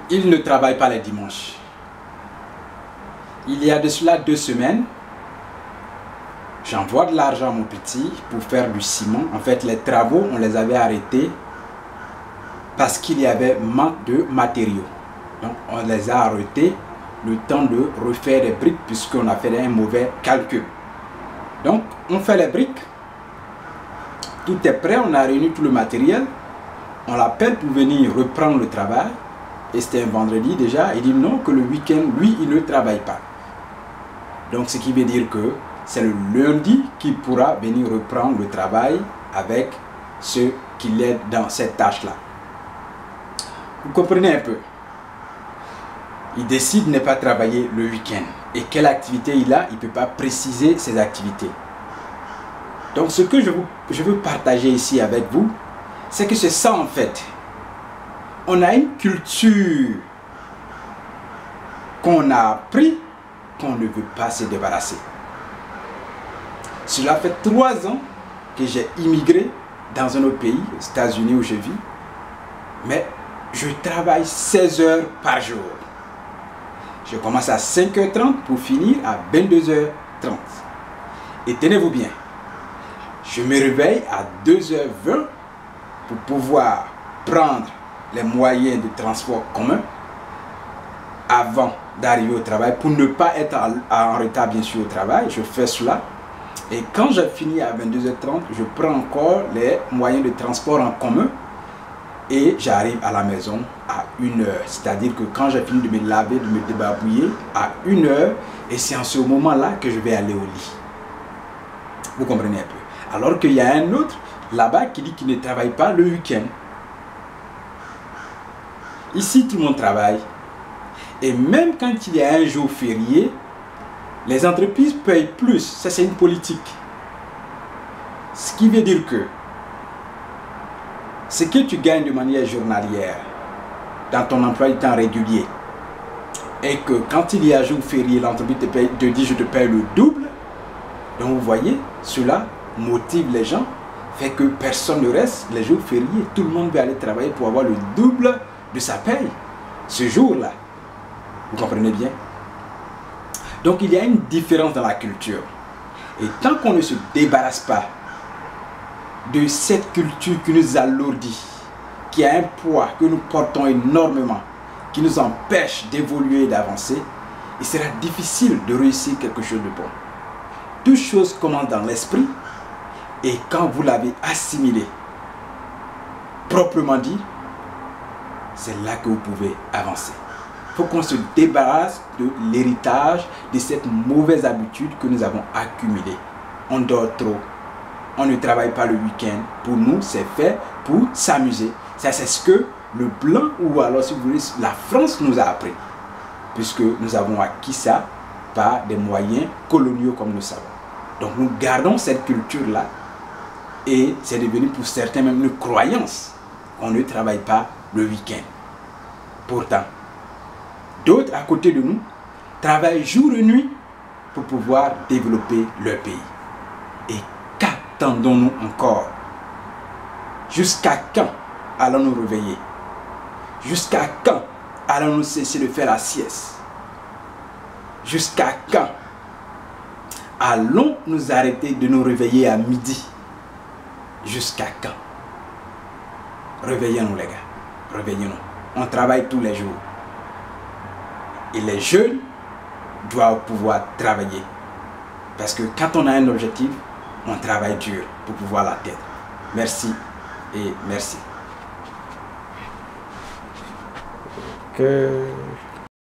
Il ne travaille pas les dimanches. Il y a de cela 2 semaines, j'envoie de l'argent à mon petit pour faire du ciment. En fait, les travaux, on les avait arrêtés parce qu'il y avait manque de matériaux. Donc, on les a arrêtés le temps de refaire les briques puisqu'on a fait un mauvais calcul. Donc, on fait les briques. Tout est prêt, on a réuni tout le matériel. On l'appelle pour venir reprendre le travail. Et c'était un vendredi déjà. Il dit non, que le week-end, lui, il ne travaille pas. Donc, ce qui veut dire que c'est le lundi qu'il pourra venir reprendre le travail avec ceux qui l'aident dans cette tâche-là. Vous comprenez un peu? Il décide de ne pas travailler le week-end. Et quelle activité il a? Il ne peut pas préciser ses activités. Donc, ce que je veux partager ici avec vous, c'est que c'est ça en fait. On a une culture qu'on a appris, qu'on ne veut pas se débarrasser. Cela fait 3 ans que j'ai immigré dans un autre pays, aux États-Unis où je vis. Mais je travaille 16 heures par jour. Je commence à 5h30 pour finir à 22h30. Et tenez-vous bien, je me réveille à 2h20 pour pouvoir prendre les moyens de transport commun avant d'arriver au travail, pour ne pas être en retard bien sûr au travail. Je fais cela et quand je finis à 22h30, je prends encore les moyens de transport en commun et j'arrive à la maison à 1h. C'est-à-dire que quand j'ai fini de me laver, de me débarbouiller, à 1h, et c'est en ce moment-là que je vais aller au lit. Vous comprenez un peu? Alors qu'il y a un autre là-bas qui dit qu'il ne travaille pas le week-end. Ici, tout le monde travaille. Et même quand il y a un jour férié, les entreprises payent plus. Ça, c'est une politique. Ce qui veut dire que ce que tu gagnes de manière journalière dans ton emploi du temps régulier, et que quand il y a un jour férié, l'entreprise te dit je te paye le double. Donc vous voyez, cela motive les gens, fait que personne ne reste les jours fériés. Tout le monde veut aller travailler pour avoir le double de sa paye ce jour-là. Vous comprenez bien? Donc il y a une différence dans la culture. Et tant qu'on ne se débarrasse pas de cette culture qui nous alourdit, qui a un poids que nous portons énormément, qui nous empêche d'évoluer et d'avancer, il sera difficile de réussir quelque chose de bon. Toute chose commence dans l'esprit, et quand vous l'avez assimilé, proprement dit, c'est là que vous pouvez avancer. Il faut qu'on se débarrasse de l'héritage, de cette mauvaise habitude que nous avons accumulée. On dort trop, on ne travaille pas le week-end. Pour nous, c'est fait pour s'amuser. Ça, c'est ce que le blanc, ou alors si vous voulez, la France nous a appris. Puisque nous avons acquis ça par des moyens coloniaux comme nous savons. Donc nous gardons cette culture-là et c'est devenu pour certains même une croyance. On ne travaille pas le week-end. Pourtant, d'autres à côté de nous travaillent jour et nuit pour pouvoir développer leur pays. Et qu'attendons-nous encore? Jusqu'à quand allons-nous réveiller? Jusqu'à quand allons-nous cesser de faire la sieste? Jusqu'à quand allons nous arrêter de nous réveiller à midi? Jusqu'à quand? Réveillons-nous les gars, réveillons-nous. On travaille tous les jours. Et les jeunes doivent pouvoir travailler. Parce que quand on a un objectif, on travaille dur pour pouvoir l'atteindre. Merci et merci. Que